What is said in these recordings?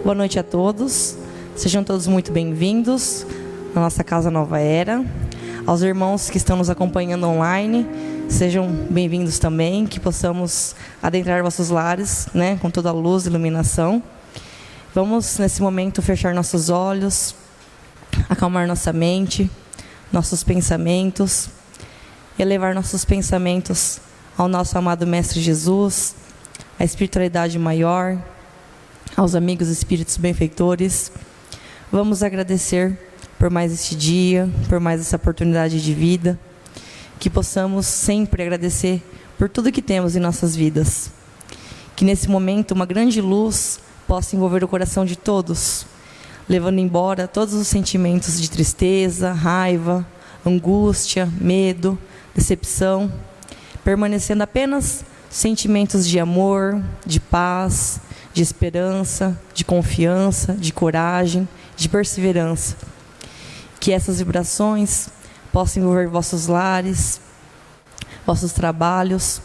Boa noite a todos. Sejam todos muito bem-vindos na nossa Casa Nova Era. Aos irmãos que estão nos acompanhando online, sejam bem-vindos também, que possamos adentrar vossos lares, com toda a luz e iluminação. Vamos, nesse momento, fechar nossos olhos, acalmar nossa mente, nossos pensamentos, elevar nossos pensamentos ao nosso amado Mestre Jesus, à espiritualidade maior, aos amigos espíritos benfeitores. Vamos agradecer por mais este dia, por mais essa oportunidade de vida, que possamos sempre agradecer por tudo que temos em nossas vidas. Que nesse momento uma grande luz possa envolver o coração de todos, levando embora todos os sentimentos de tristeza, raiva, angústia, medo, decepção, permanecendo apenas sentimentos de amor, de paz, de esperança, de confiança, de coragem, de perseverança. Que essas vibrações possam envolver vossos lares, vossos trabalhos,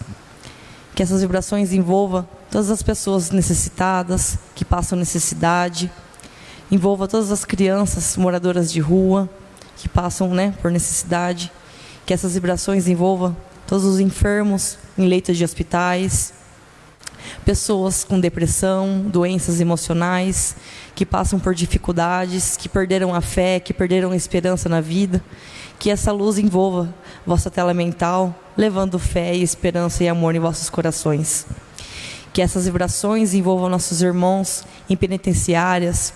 que essas vibrações envolvam todas as pessoas necessitadas, que passam necessidade, envolva todas as crianças moradoras de rua, que passam por necessidade, que essas vibrações envolvam todos os enfermos em leitos de hospitais, pessoas com depressão, doenças emocionais, que passam por dificuldades, que perderam a fé, que perderam a esperança na vida. Que essa luz envolva vossa tela mental, levando fé e esperança e amor em vossos corações. Que essas vibrações envolvam nossos irmãos em penitenciárias.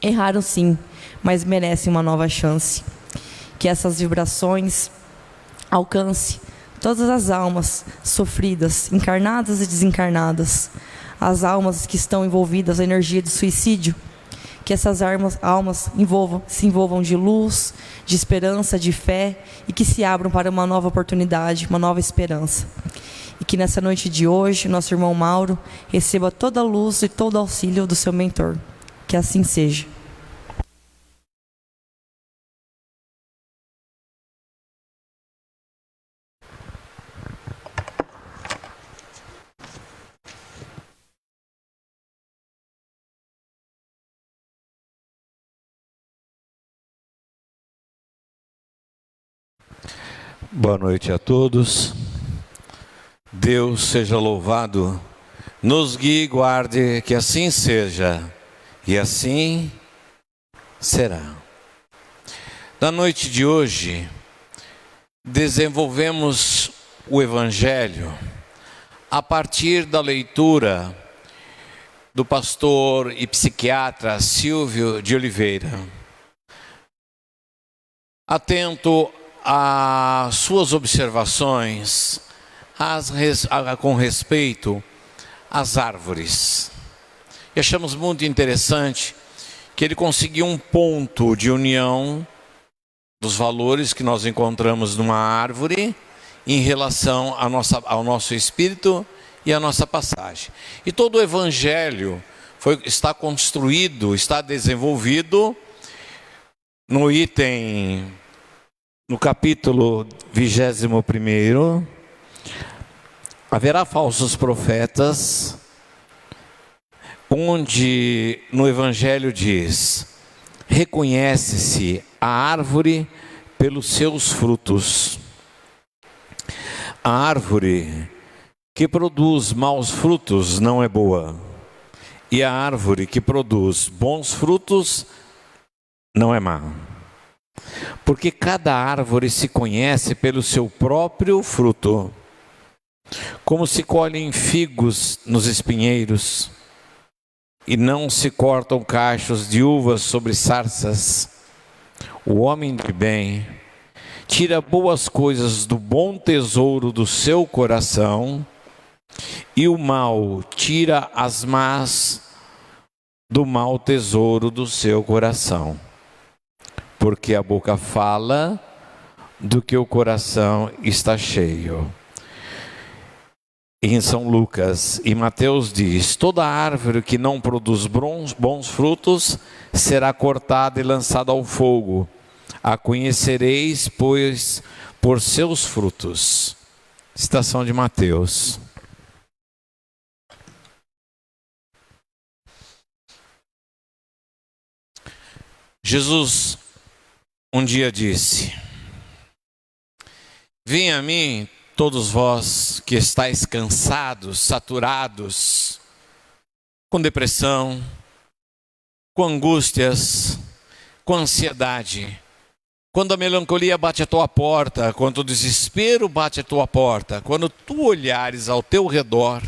Erraram sim, mas merecem uma nova chance. Que essas vibrações alcancem todas as almas sofridas, encarnadas e desencarnadas, as almas que estão envolvidas na energia de suicídio, que essas almas se envolvam de luz, de esperança, de fé, e que se abram para uma nova oportunidade, uma nova esperança. E que nessa noite de hoje, nosso irmão Mauro receba toda a luz e todo o auxílio do seu mentor. Que assim seja. Boa noite a todos. Deus seja louvado, nos guie e guarde, que assim seja, e assim será. Na noite de hoje, desenvolvemos o Evangelho a partir da leitura do pastor e psiquiatra Silvio de Oliveira. Atento às suas observações com respeito às árvores. E achamos muito interessante que ele conseguiu um ponto de união dos valores que nós encontramos numa árvore em relação ao nosso espírito e à nossa passagem. E todo o Evangelho está construído, está desenvolvido no capítulo 21, haverá falsos profetas, onde no Evangelho diz: reconhece-se a árvore pelos seus frutos. A árvore que produz maus frutos não é boa, e a árvore que produz bons frutos não é má. Porque cada árvore se conhece pelo seu próprio fruto. Como se colhem figos nos espinheiros, e não se cortam cachos de uvas sobre sarças. O homem de bem tira boas coisas do bom tesouro do seu coração, e o mal tira as más do mau tesouro do seu coração. Porque a boca fala do que o coração está cheio. Em São Lucas e Mateus diz: toda árvore que não produz bons frutos será cortada e lançada ao fogo. A conhecereis, pois, por seus frutos. Citação de Mateus. Jesus um dia disse: vinde a mim todos vós que estáis cansados, saturados, com depressão, com angústias, com ansiedade. Quando a melancolia bate a tua porta, quando o desespero bate a tua porta, quando tu olhares ao teu redor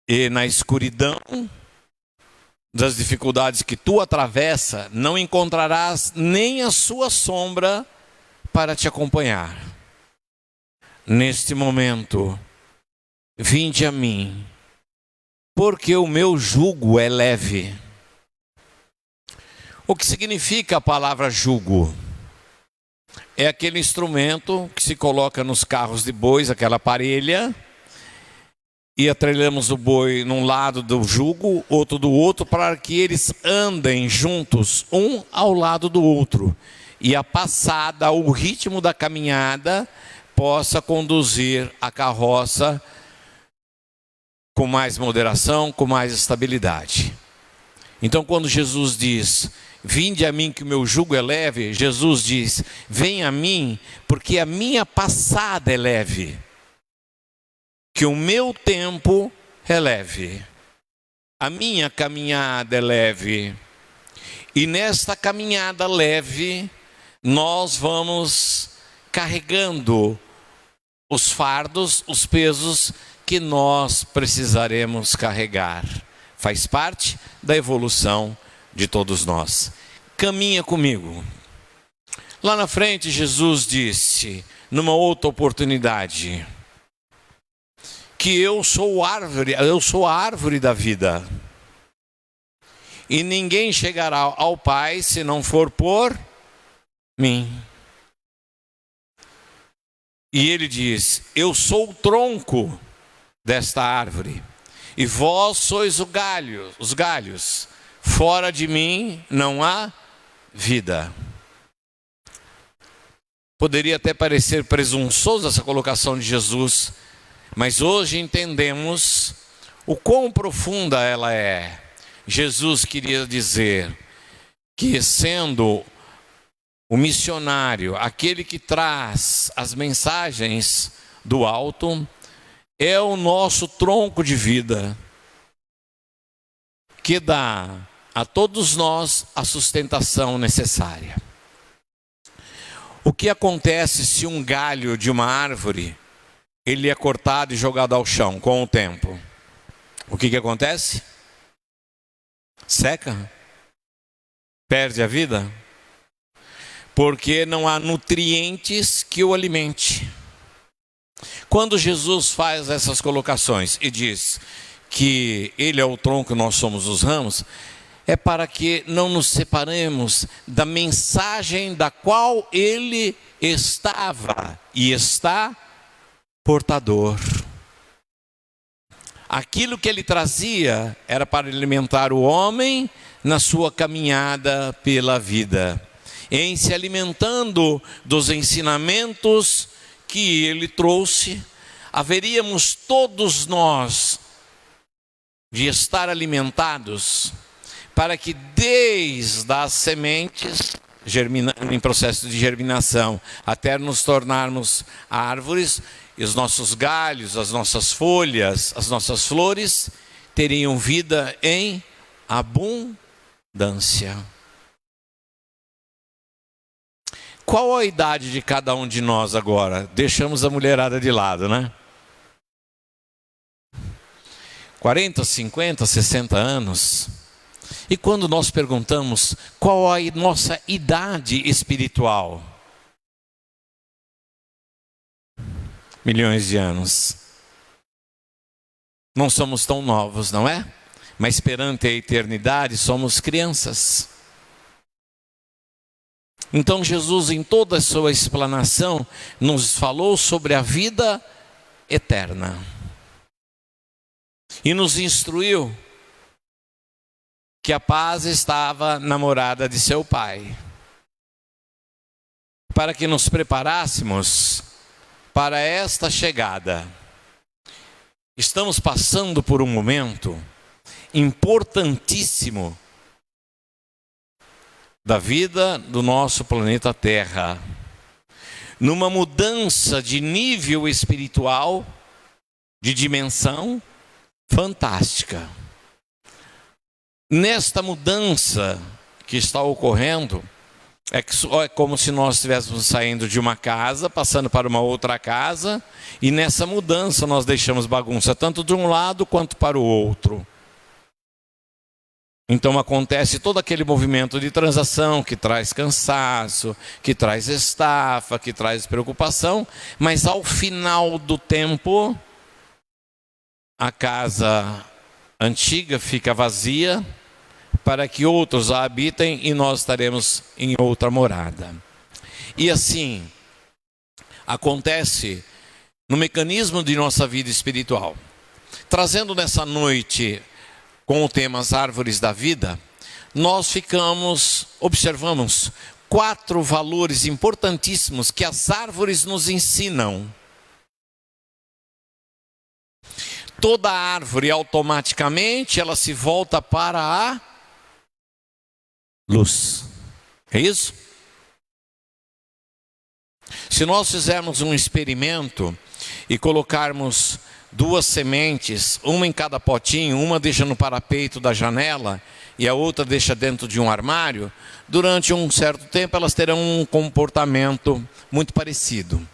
e na escuridão das dificuldades que tu atravessa, não encontrarás nem a sua sombra para te acompanhar. Neste momento, vinde a mim, porque o meu jugo é leve. O que significa a palavra jugo? É aquele instrumento que se coloca nos carros de bois, aquela parelha, e atrelhamos o boi num lado do jugo, outro do outro, para que eles andem juntos, um ao lado do outro. E a passada, o ritmo da caminhada, possa conduzir a carroça com mais moderação, com mais estabilidade. Então, quando Jesus diz: vinde a mim que o meu jugo é leve, Jesus diz: vem a mim porque a minha passada é leve, que o meu tempo é leve, a minha caminhada é leve, e nesta caminhada leve nós vamos carregando os fardos, os pesos que nós precisaremos carregar. Faz parte da evolução de todos nós. Caminha comigo. Lá na frente, Jesus disse, numa outra oportunidade, que eu sou a árvore da vida. E ninguém chegará ao Pai se não for por mim. E ele diz: eu sou o tronco desta árvore, e vós sois os galhos. Fora de mim não há vida. Poderia até parecer presunçoso essa colocação de Jesus, mas hoje entendemos o quão profunda ela é. Jesus queria dizer que, sendo o missionário, aquele que traz as mensagens do alto, é o nosso tronco de vida, que dá a todos nós a sustentação necessária. O que acontece se um galho de uma árvore, ele é cortado e jogado ao chão com o tempo? O que acontece? Seca? Perde a vida? Porque não há nutrientes que o alimente. Quando Jesus faz essas colocações e diz que ele é o tronco e nós somos os ramos, é para que não nos separemos da mensagem da qual ele estava e está portador. Aquilo que ele trazia era para alimentar o homem na sua caminhada pela vida, em se alimentando dos ensinamentos que ele trouxe, haveríamos todos nós de estar alimentados para que desde as sementes, em processo de germinação, até nos tornarmos árvores, e os nossos galhos, as nossas folhas, as nossas flores, teriam vida em abundância. Qual a idade de cada um de nós agora? Deixamos a mulherada de lado, né? 40, 50, 60 anos. E quando nós perguntamos qual a nossa idade espiritual? Milhões de anos. Não somos tão novos, não é? Mas perante a eternidade somos crianças. Então Jesus, em toda a sua explanação, nos falou sobre a vida eterna. E nos instruiu que a paz estava na morada de seu Pai, para que nos preparássemos para esta chegada. Estamos passando por um momento importantíssimo da vida do nosso planeta Terra, numa mudança de nível espiritual, de dimensão fantástica. Nesta mudança que está ocorrendo, é como se nós estivéssemos saindo de uma casa, passando para uma outra casa, e nessa mudança nós deixamos bagunça tanto de um lado quanto para o outro. Então acontece todo aquele movimento de transação que traz cansaço, que traz estafa, que traz preocupação, mas ao final do tempo, a casa antiga fica vazia para que outros a habitem e nós estaremos em outra morada. E assim acontece no mecanismo de nossa vida espiritual. Trazendo nessa noite com o tema As Árvores da Vida, nós observamos 4 valores importantíssimos que as árvores nos ensinam. Toda árvore automaticamente ela se volta para a luz. É isso? Se nós fizermos um experimento e colocarmos 2 sementes, uma em cada potinho, uma deixa no parapeito da janela e a outra deixa dentro de um armário, durante um certo tempo elas terão um comportamento muito parecido.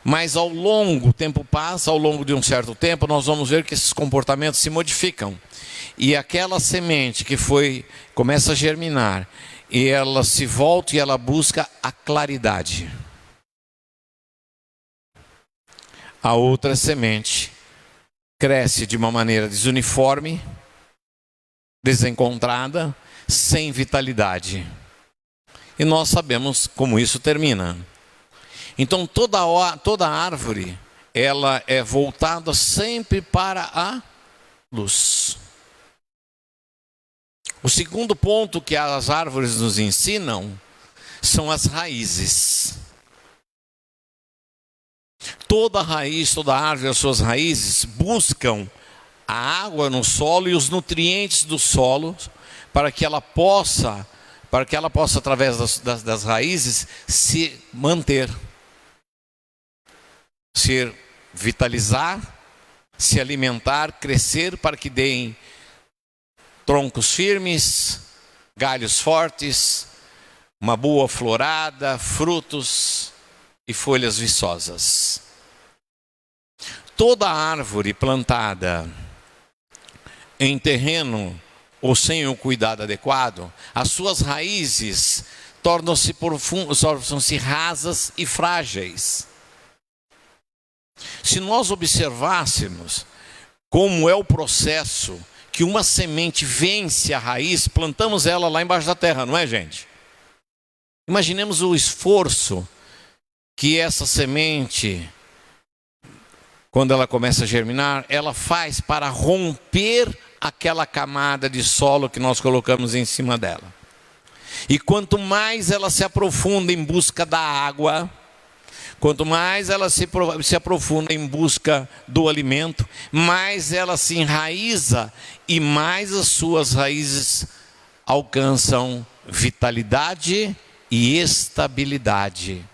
Mas o tempo passa, ao longo de um certo tempo, nós vamos ver que esses comportamentos se modificam. E aquela semente que começa a germinar, e ela se volta e ela busca a claridade. A outra semente cresce de uma maneira desuniforme, desencontrada, sem vitalidade. E nós sabemos como isso termina. Então toda árvore, ela é voltada sempre para a luz. O segundo ponto que as árvores nos ensinam são as raízes. Toda raiz, toda árvore, as suas raízes buscam a água no solo e os nutrientes do solo para que ela possa através das raízes se manter, se vitalizar, se alimentar, crescer para que deem troncos firmes, galhos fortes, uma boa florada, frutos e folhas viçosas. Toda árvore plantada em terreno ou sem o cuidado adequado, as suas raízes tornam-se rasas e frágeis. Se nós observássemos como é o processo que uma semente vence a raiz, plantamos ela lá embaixo da terra, não é, gente? Imaginemos o esforço que essa semente, quando ela começa a germinar, ela faz para romper aquela camada de solo que nós colocamos em cima dela. E quanto mais ela se aprofunda em busca da água, quanto mais ela se aprofunda em busca do alimento, mais ela se enraiza e mais as suas raízes alcançam vitalidade e estabilidade.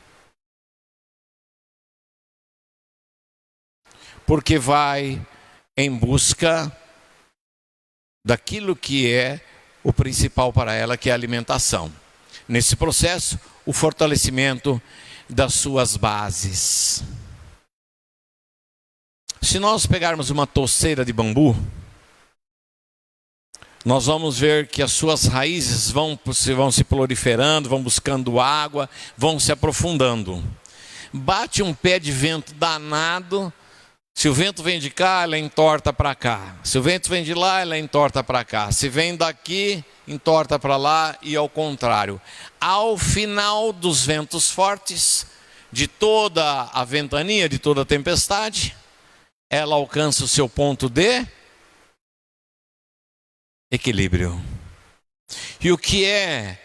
Porque vai em busca daquilo que é o principal para ela, que é a alimentação. Nesse processo, o fortalecimento das suas bases. Se nós pegarmos uma touceira de bambu, nós vamos ver que as suas raízes vão se proliferando, vão buscando água, vão se aprofundando. Bate um pé de vento danado, se o vento vem de cá, ela entorta para cá. Se o vento vem de lá, ela entorta para cá. Se vem daqui, entorta para lá e ao contrário. Ao final dos ventos fortes, de toda a ventania, de toda a tempestade, ela alcança o seu ponto de equilíbrio. E o que é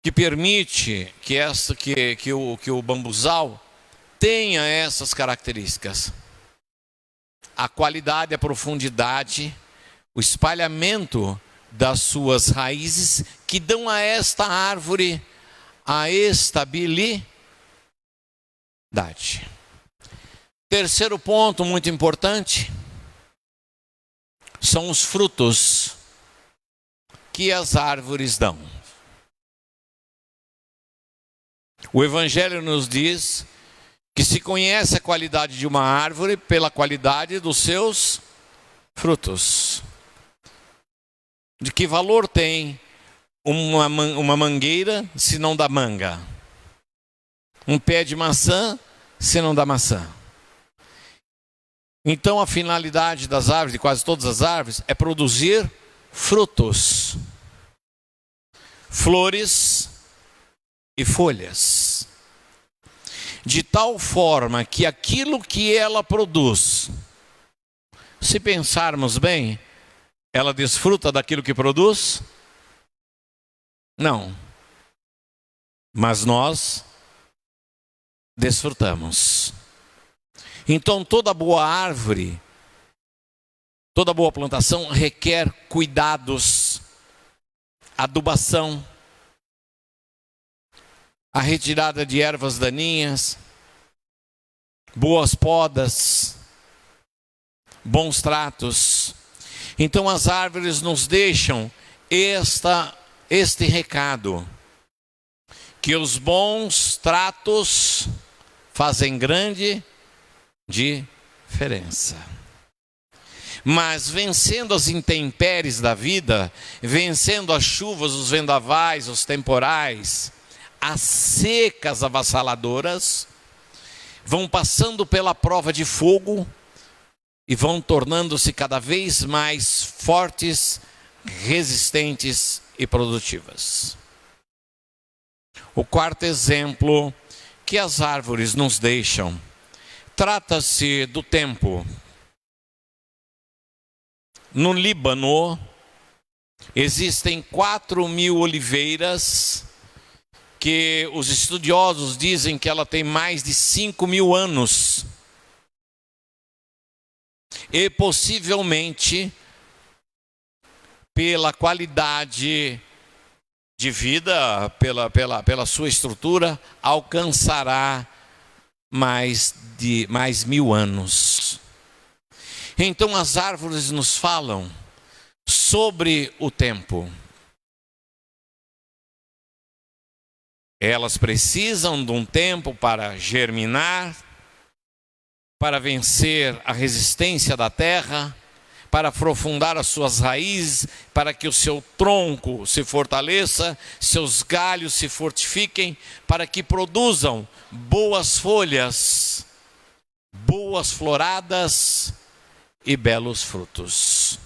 que permite que o bambuzal tenha essas características? A qualidade, a profundidade, o espalhamento das suas raízes, que dão a esta árvore a estabilidade. Terceiro ponto muito importante são os frutos que as árvores dão. O Evangelho nos diz que se conhece a qualidade de uma árvore pela qualidade dos seus frutos. De que valor tem uma mangueira se não dá manga? Um pé de maçã se não dá maçã? Então a finalidade das árvores, de quase todas as árvores, é produzir frutos, flores e folhas. De tal forma que aquilo que ela produz, se pensarmos bem, ela desfruta daquilo que produz? Não. Mas nós desfrutamos. Então toda boa árvore, toda boa plantação requer cuidados, adubação, a retirada de ervas daninhas, boas podas, bons tratos. Então as árvores nos deixam este recado, que os bons tratos fazem grande diferença. Mas vencendo as intempéries da vida, vencendo as chuvas, os vendavais, os temporais, as secas avassaladoras, vão passando pela prova de fogo e vão tornando-se cada vez mais fortes, resistentes e produtivas. O quarto exemplo que as árvores nos deixam trata-se do tempo. No Líbano, existem 4.000 oliveiras, que os estudiosos dizem que ela tem mais de 5.000 anos. E possivelmente, pela qualidade de vida, pela sua estrutura, alcançará mais 1.000 anos. Então as árvores nos falam sobre o tempo. Elas precisam de um tempo para germinar, para vencer a resistência da terra, para aprofundar as suas raízes, para que o seu tronco se fortaleça, seus galhos se fortifiquem, para que produzam boas folhas, boas floradas e belos frutos.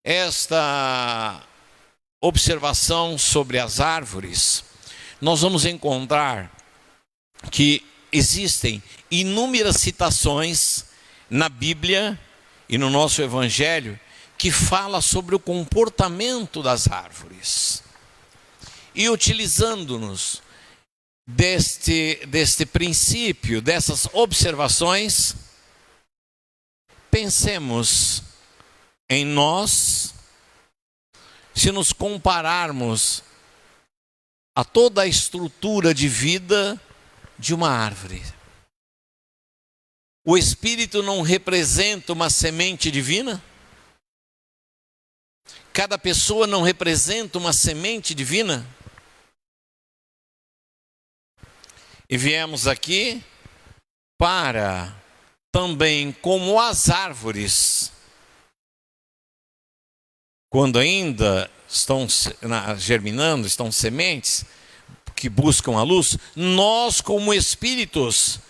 Esta observação sobre as árvores, nós vamos encontrar que existem inúmeras citações na Bíblia e no nosso Evangelho que fala sobre o comportamento das árvores. E utilizando-nos deste princípio, dessas observações, pensemos em nós, se nos compararmos a toda a estrutura de vida de uma árvore. O Espírito não representa uma semente divina? Cada pessoa não representa uma semente divina? E viemos aqui para também, como as árvores, quando ainda estão germinando, estão sementes que buscam a luz, nós como espíritos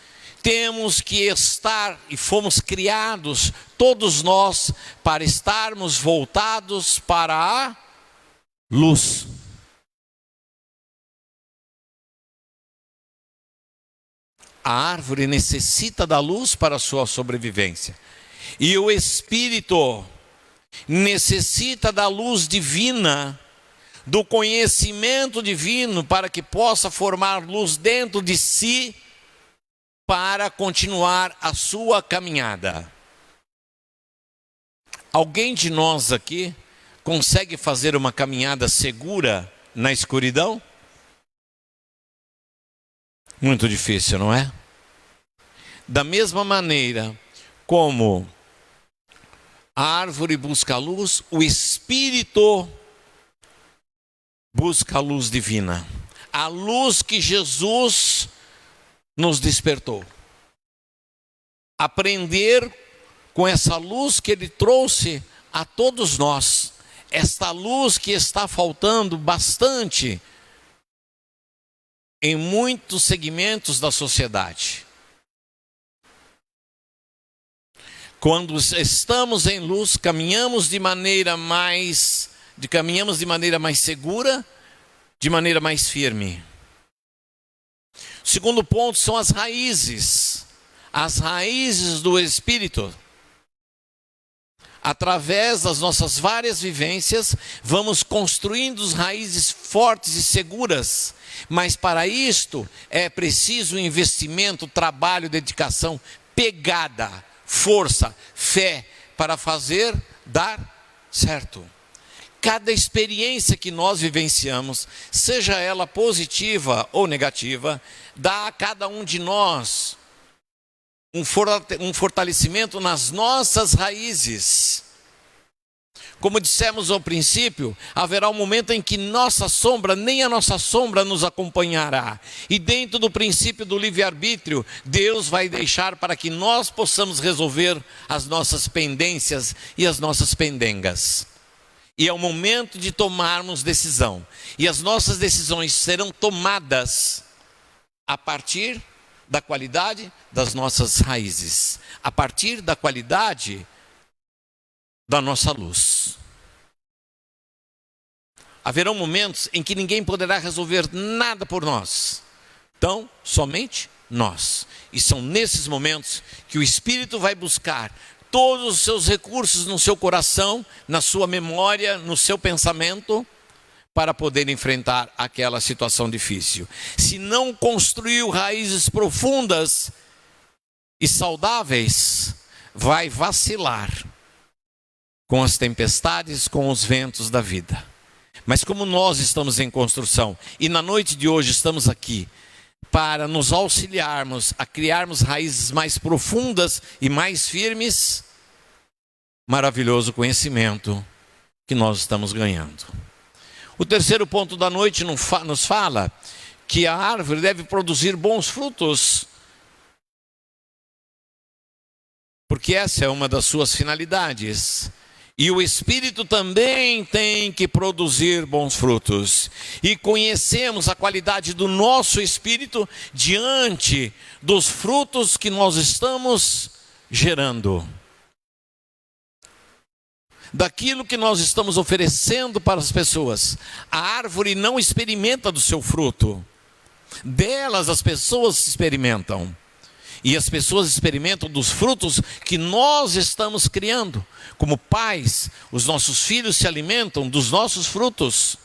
temos que estar, e fomos criados, todos nós, para estarmos voltados para a luz. A árvore necessita da luz para a sua sobrevivência. E o espírito necessita da luz divina, do conhecimento divino, para que possa formar luz dentro de si, para continuar a sua caminhada. Alguém de nós aqui consegue fazer uma caminhada segura na escuridão? Muito difícil, não é? Da mesma maneira como a árvore busca a luz, o Espírito busca a luz divina. A luz que Jesus nos despertou. Aprender com essa luz que Ele trouxe a todos nós. Esta luz que está faltando bastante em muitos segmentos da sociedade. Quando estamos em luz, caminhamos de maneira mais segura, de maneira mais firme. O segundo ponto são as raízes do Espírito. Através das nossas várias vivências, vamos construindo raízes fortes e seguras. Mas para isto é preciso investimento, trabalho, dedicação, pegada, força, fé para fazer dar certo. Cada experiência que nós vivenciamos, seja ela positiva ou negativa, dá a cada um de nós um fortalecimento nas nossas raízes. Como dissemos ao princípio, haverá um momento em que nem a nossa sombra nos acompanhará. E dentro do princípio do livre-arbítrio, Deus vai deixar para que nós possamos resolver as nossas pendências e as nossas pendengas. E é o momento de tomarmos decisão. E as nossas decisões serão tomadas a partir da qualidade das nossas raízes, a partir da qualidade da nossa luz. Haverão momentos em que ninguém poderá resolver nada por nós. Então, somente nós. E são nesses momentos que o Espírito vai buscar todos os seus recursos no seu coração, na sua memória, no seu pensamento, para poder enfrentar aquela situação difícil. Se não construiu raízes profundas e saudáveis, vai vacilar com as tempestades, com os ventos da vida. Mas como nós estamos em construção e na noite de hoje estamos aqui para nos auxiliarmos a criarmos raízes mais profundas e mais firmes, maravilhoso conhecimento que nós estamos ganhando. O terceiro ponto da noite nos fala que a árvore deve produzir bons frutos, porque essa é uma das suas finalidades. E o Espírito também tem que produzir bons frutos. E conhecemos a qualidade do nosso Espírito diante dos frutos que nós estamos gerando. Daquilo que nós estamos oferecendo para as pessoas. A árvore não experimenta do seu fruto. Delas as pessoas experimentam. E as pessoas experimentam dos frutos que nós estamos criando. Como pais, os nossos filhos se alimentam dos nossos frutos.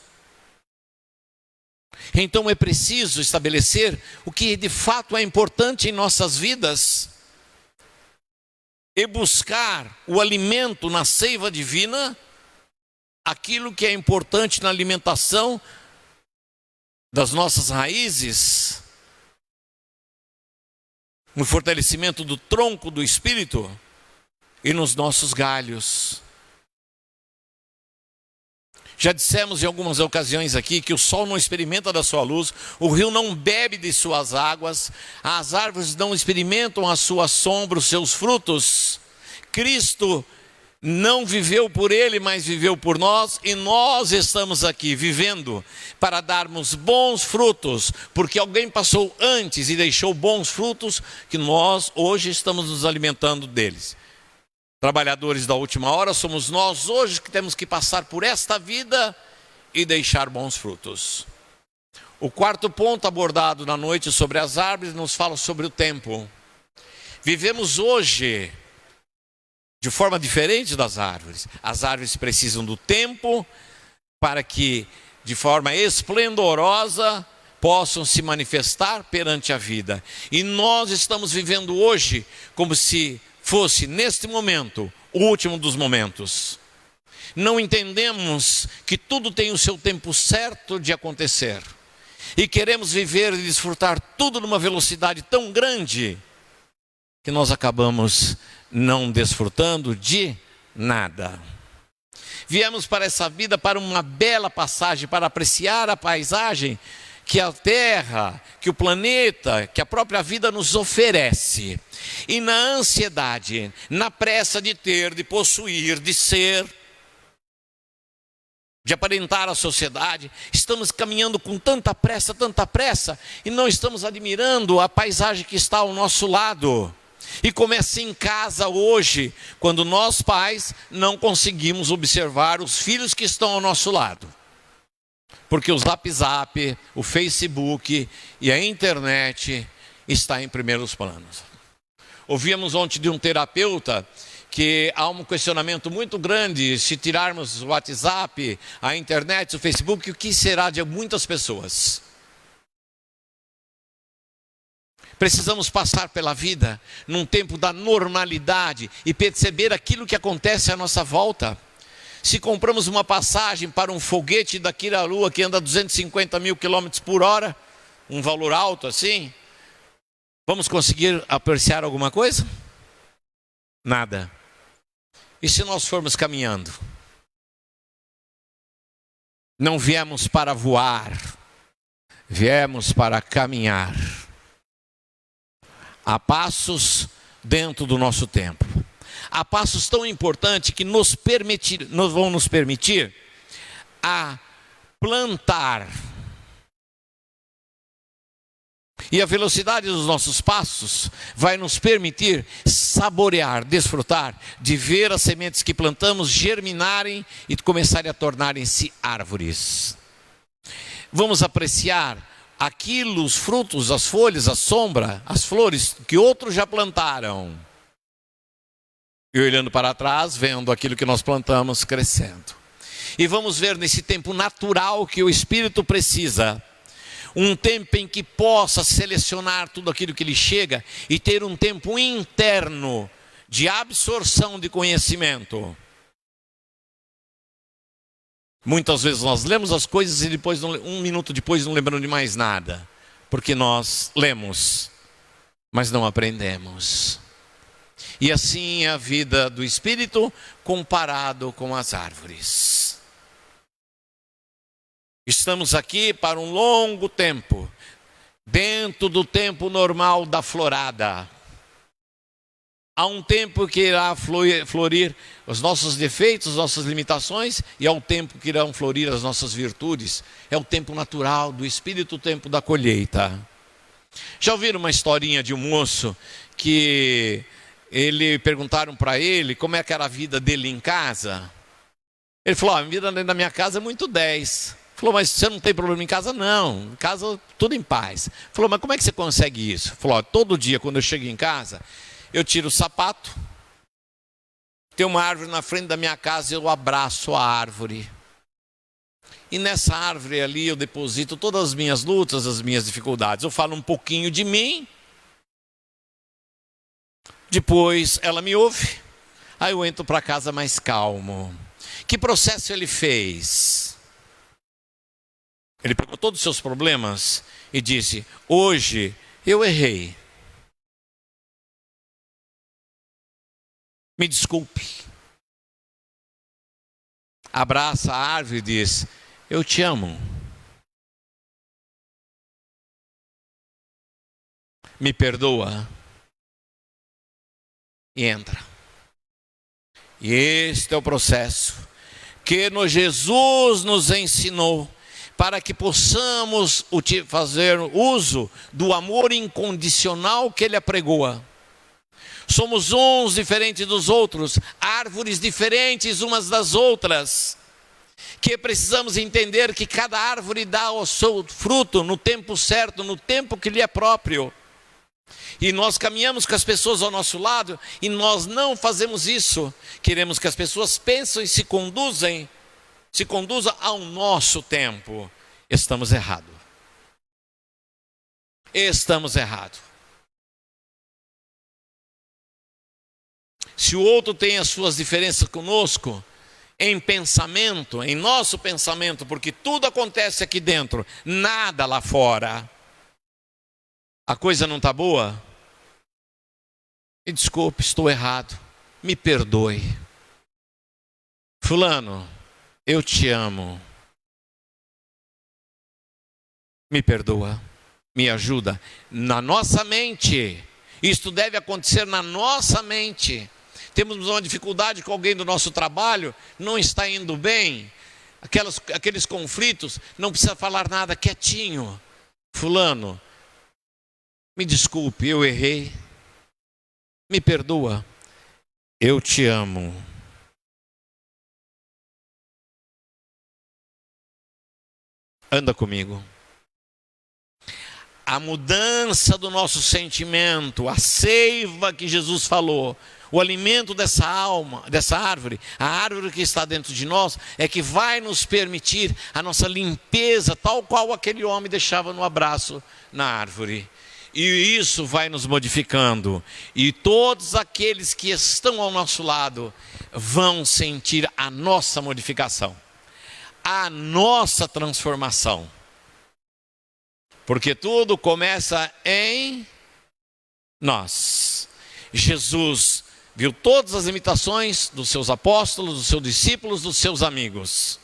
Então é preciso estabelecer o que de fato é importante em nossas vidas. E buscar o alimento na seiva divina, aquilo que é importante na alimentação das nossas raízes, no fortalecimento do tronco do Espírito e nos nossos galhos. Já dissemos em algumas ocasiões aqui que o sol não experimenta da sua luz, o rio não bebe de suas águas, as árvores não experimentam a sua sombra, os seus frutos. Cristo não viveu por ele, mas viveu por nós, e nós estamos aqui vivendo para darmos bons frutos, porque alguém passou antes e deixou bons frutos que nós hoje estamos nos alimentando deles. Trabalhadores da última hora somos nós hoje que temos que passar por esta vida e deixar bons frutos. O quarto ponto abordado na noite sobre as árvores nos fala sobre o tempo. Vivemos hoje de forma diferente das árvores. As árvores precisam do tempo para que, de forma esplendorosa, possam se manifestar perante a vida. E nós estamos vivendo hoje como se fosse, neste momento, o último dos momentos. Não entendemos que tudo tem o seu tempo certo de acontecer. E queremos viver e desfrutar tudo numa velocidade tão grande que nós acabamos não desfrutando de nada. Viemos para essa vida para uma bela passagem, para apreciar a paisagem que a Terra, que o planeta, que a própria vida nos oferece. E na ansiedade, na pressa de ter, de possuir, de ser, de aparentar a sociedade, estamos caminhando com tanta pressa, e não estamos admirando a paisagem que está ao nosso lado. E começa em casa hoje, quando nós pais não conseguimos observar os filhos que estão ao nosso lado. Porque o Zap, o Facebook e a internet está em primeiros planos. Ouvíamos ontem de um terapeuta que há um questionamento muito grande: se tirarmos o WhatsApp, a internet, o Facebook, o que será de muitas pessoas? Precisamos passar pela vida num tempo da normalidade e perceber aquilo que acontece à nossa volta. Se compramos uma passagem para um foguete daqui da Lua que anda 250 mil quilômetros por hora, um valor alto assim, vamos conseguir apreciar alguma coisa? Nada. E se nós formos caminhando? Não viemos para voar, viemos para caminhar. A passos dentro do nosso tempo. A passos tão importantes que nos vão nos permitir a plantar. E a velocidade dos nossos passos vai nos permitir saborear, desfrutar, de ver as sementes que plantamos germinarem e começarem a tornarem-se árvores. Vamos apreciar aquilo, os frutos, as folhas, a sombra, as flores que outros já plantaram. E olhando para trás, vendo aquilo que nós plantamos crescendo. E vamos ver nesse tempo natural que o Espírito precisa. Um tempo em que possa selecionar tudo aquilo que lhe chega e ter um tempo interno de absorção de conhecimento. Muitas vezes nós lemos as coisas e depois, um minuto depois, não lembramos de mais nada. Porque nós lemos, mas não aprendemos. E assim é a vida do Espírito comparado com as árvores. Estamos aqui para um longo tempo, dentro do tempo normal da florada. Há um tempo que irá florir os nossos defeitos, as nossas limitações, e há um tempo que irão florir as nossas virtudes. É o tempo natural do Espírito, o tempo da colheita. Já ouviram uma historinha de um moço que perguntaram para ele como é que era a vida dele em casa? Ele falou: a vida dentro da minha casa é muito 10. Falou: mas você não tem problema em casa? Não, em casa tudo em paz. Falou: mas como é que você consegue isso? Falou: todo dia quando eu chego em casa, eu tiro o sapato, tem uma árvore na frente da minha casa, eu abraço a árvore. E nessa árvore ali eu deposito todas as minhas lutas, as minhas dificuldades. Eu falo um pouquinho de mim, depois ela me ouve, aí eu entro para casa mais calmo. Que processo ele fez? Ele pegou todos os seus problemas e disse: hoje eu errei. Me desculpe. Abraça a árvore e diz: eu te amo. Me perdoa. E entra. E este é o processo que Jesus nos ensinou, para que possamos fazer uso do amor incondicional que Ele apregoa. Somos uns diferentes dos outros, árvores diferentes umas das outras, que precisamos entender que cada árvore dá o seu fruto no tempo certo, no tempo que lhe é próprio. E nós caminhamos com as pessoas ao nosso lado e nós não fazemos isso. Queremos que as pessoas pensem e se conduzam ao nosso tempo. Estamos errados. Estamos errados. Se o outro tem as suas diferenças conosco, em pensamento, em nosso pensamento, porque tudo acontece aqui dentro, nada lá fora, a coisa não está boa? Me desculpe, estou errado, me perdoe. Fulano, eu te amo. Me perdoa, me ajuda. Na nossa mente, isto deve acontecer na nossa mente. Temos uma dificuldade com alguém do nosso trabalho, não está indo bem, aqueles conflitos, não precisa falar nada, quietinho. Fulano, me desculpe, eu errei, me perdoa, eu te amo. Anda comigo. A mudança do nosso sentimento, a seiva que Jesus falou, o alimento dessa alma, dessa árvore, a árvore que está dentro de nós, é que vai nos permitir a nossa limpeza, tal qual aquele homem deixava no abraço na árvore. E isso vai nos modificando. E todos aqueles que estão ao nosso lado vão sentir a nossa modificação, a nossa transformação. Porque tudo começa em nós. Jesus viu todas as limitações dos seus apóstolos, dos seus discípulos, dos seus amigos.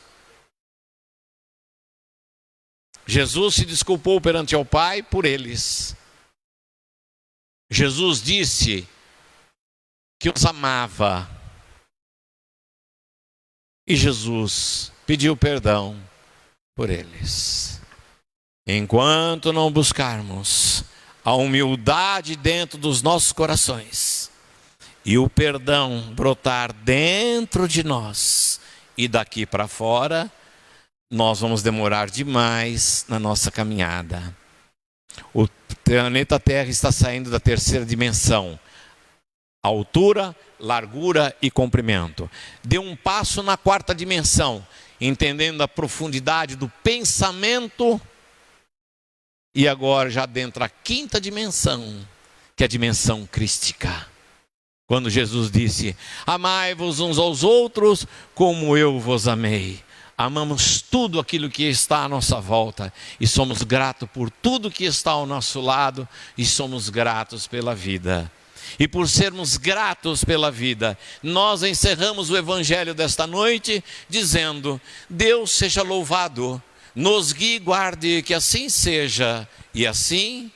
Jesus se desculpou perante ao Pai por eles. Jesus disse que os amava. E Jesus pediu perdão por eles. Enquanto não buscarmos a humildade dentro dos nossos corações e o perdão brotar dentro de nós e daqui para fora, nós vamos demorar demais na nossa caminhada. O planeta Terra está saindo da terceira dimensão, altura, largura e comprimento. Deu um passo na quarta dimensão, entendendo a profundidade do pensamento. E agora já adentra a quinta dimensão, que é a dimensão crística. Quando Jesus disse, amai-vos uns aos outros como eu vos amei. Amamos tudo aquilo que está à nossa volta e somos gratos por tudo que está ao nosso lado e somos gratos pela vida. E por sermos gratos pela vida, nós encerramos o evangelho desta noite dizendo, Deus seja louvado. Nos guie e guarde, que assim seja, e assim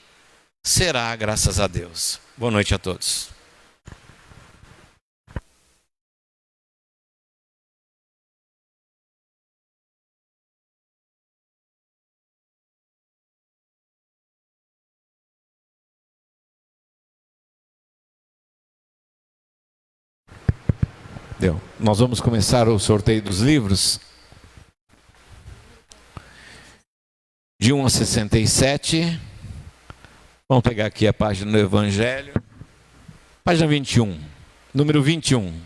será, graças a Deus. Boa noite a todos. Deu. Nós vamos começar o sorteio dos livros. De 1 a 67, vamos pegar aqui a página do Evangelho, página 21, número 21.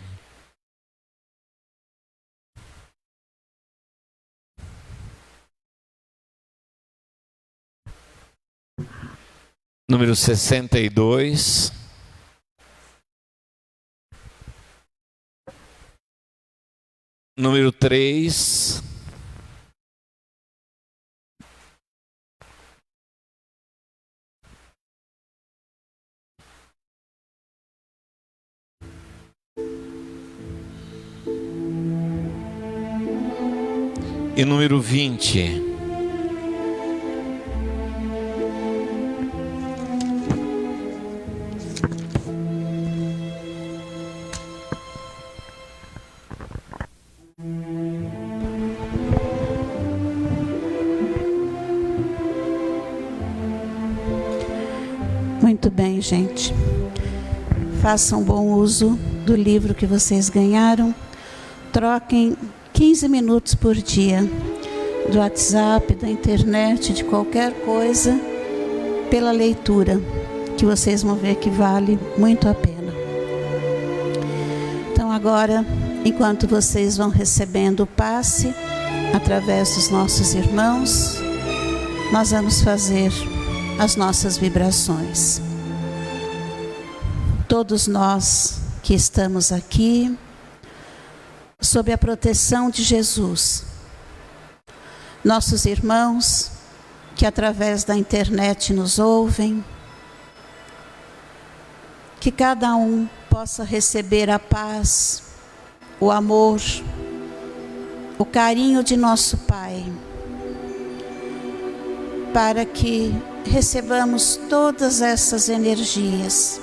Número 62. Número 3. E número 20. Muito bem, gente. Façam bom uso do livro que vocês ganharam. Troquem 15 minutos por dia do WhatsApp, da internet, de qualquer coisa, pela leitura, que vocês vão ver que vale muito a pena. Então agora, enquanto vocês vão recebendo o passe, através dos nossos irmãos, nós vamos fazer as nossas vibrações. Todos nós que estamos aqui, sob a proteção de Jesus. Nossos irmãos que através da internet nos ouvem, que cada um possa receber a paz, o amor, o carinho de nosso Pai, para que recebamos todas essas energias,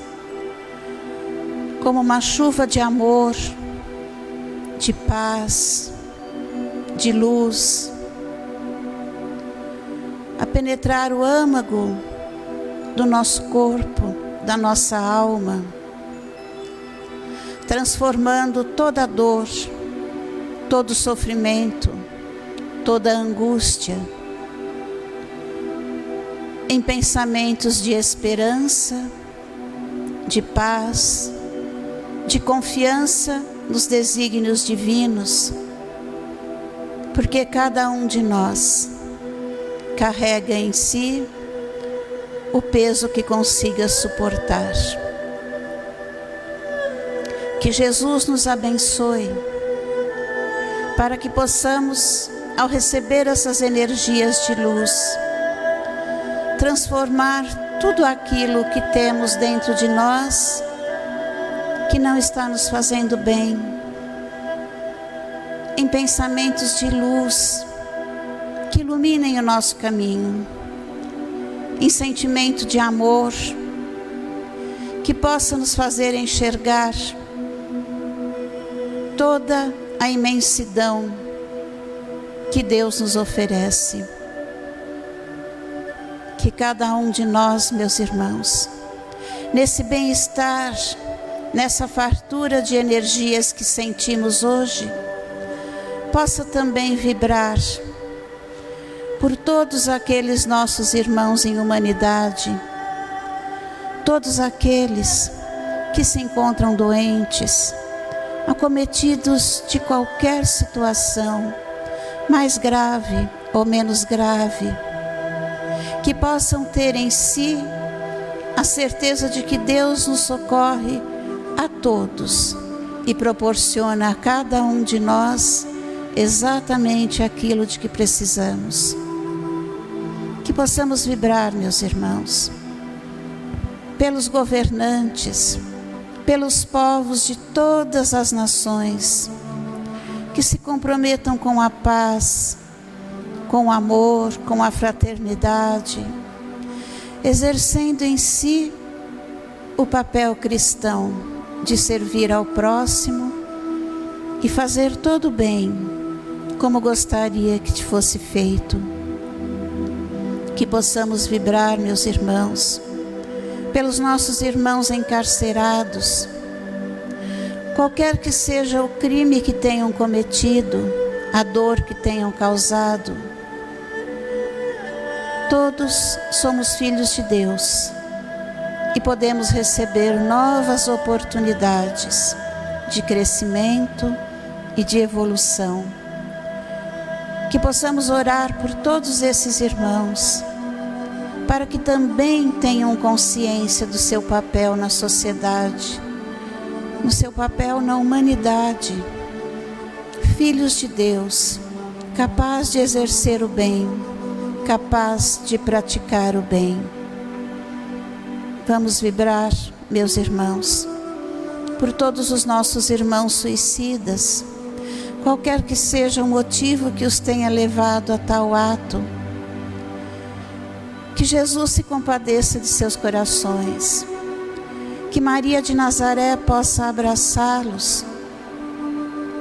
como uma chuva de amor, de paz, de luz, a penetrar o âmago do nosso corpo, da nossa alma, transformando toda dor, todo sofrimento, toda angústia, em pensamentos de esperança, de paz, de confiança nos desígnios divinos, porque cada um de nós carrega em si o peso que consiga suportar. Que Jesus nos abençoe, para que possamos, ao receber essas energias de luz, transformar tudo aquilo que temos dentro de nós, que não está nos fazendo bem, em pensamentos de luz, que iluminem o nosso caminho, em sentimento de amor, que possa nos fazer enxergar toda a imensidão que Deus nos oferece. Que cada um de nós, meus irmãos, nesse bem-estar, nessa fartura de energias que sentimos hoje, possa também vibrar por todos aqueles nossos irmãos em humanidade, todos aqueles que se encontram doentes, acometidos de qualquer situação, mais grave ou menos grave, que possam ter em si a certeza de que Deus nos socorre a todos e proporciona a cada um de nós exatamente aquilo de que precisamos. Que possamos vibrar, meus irmãos, pelos governantes, pelos povos de todas as nações, que se comprometam com a paz, com o amor, com a fraternidade, exercendo em si o papel cristão de servir ao próximo e fazer todo o bem, como gostaria que te fosse feito. Que possamos vibrar, meus irmãos, pelos nossos irmãos encarcerados, qualquer que seja o crime que tenham cometido, a dor que tenham causado. Todos somos filhos de Deus e podemos receber novas oportunidades de crescimento e de evolução. Que possamos orar por todos esses irmãos, para que também tenham consciência do seu papel na sociedade, no seu papel na humanidade, filhos de Deus, capaz de exercer o bem, capaz de praticar o bem. Vamos vibrar, meus irmãos, por todos os nossos irmãos suicidas, qualquer que seja o motivo que os tenha levado a tal ato. Que Jesus se compadeça de seus corações, que Maria de Nazaré possa abraçá-los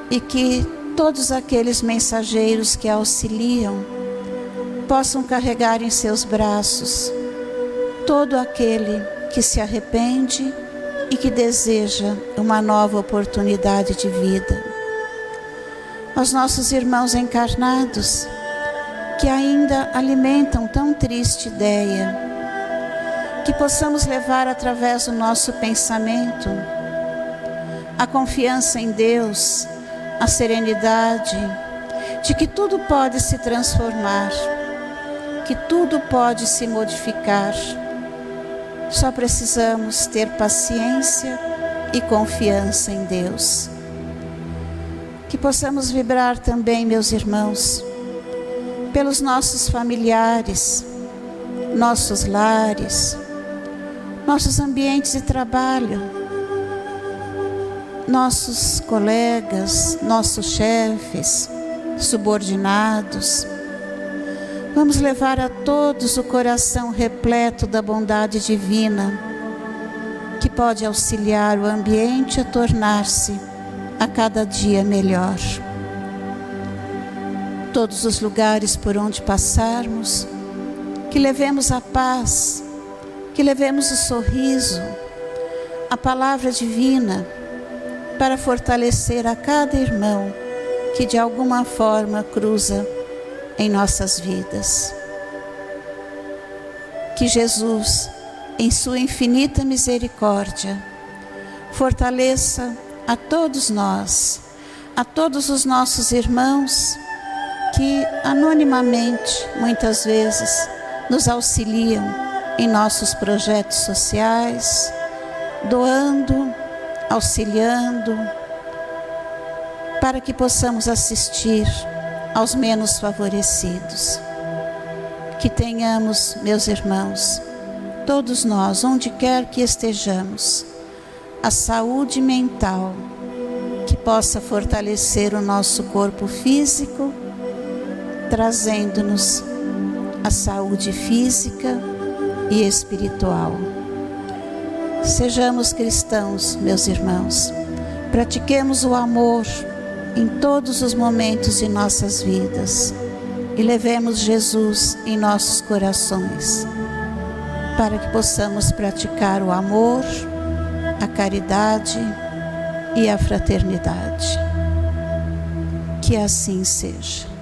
e que todos aqueles mensageiros que auxiliam possam carregar em seus braços todo aquele que se arrepende e que deseja uma nova oportunidade de vida. Aos nossos irmãos encarnados que ainda alimentam tão triste ideia, que possamos levar através do nosso pensamento a confiança em Deus, a serenidade de que tudo pode se transformar, que tudo pode se modificar. Só precisamos ter paciência e confiança em Deus. Que possamos vibrar também, meus irmãos, pelos nossos familiares, nossos lares, nossos ambientes de trabalho, nossos colegas, nossos chefes, subordinados. Vamos levar a todos o coração repleto da bondade divina, que pode auxiliar o ambiente a tornar-se a cada dia melhor. Todos os lugares por onde passarmos, que levemos a paz, que levemos o sorriso, a palavra divina, para fortalecer a cada irmão que de alguma forma cruza em nossas vidas. Que Jesus, em sua infinita misericórdia, fortaleça a todos nós, a todos os nossos irmãos que anonimamente, muitas vezes, nos auxiliam em nossos projetos sociais, doando, auxiliando, para que possamos assistir aos menos favorecidos. Que tenhamos, meus irmãos, todos nós, onde quer que estejamos, a saúde mental que possa fortalecer o nosso corpo físico, trazendo-nos a saúde física e espiritual. Sejamos cristãos, meus irmãos. Pratiquemos o amor em todos os momentos de nossas vidas e levemos Jesus em nossos corações, para que possamos praticar o amor, a caridade e a fraternidade. Que assim seja.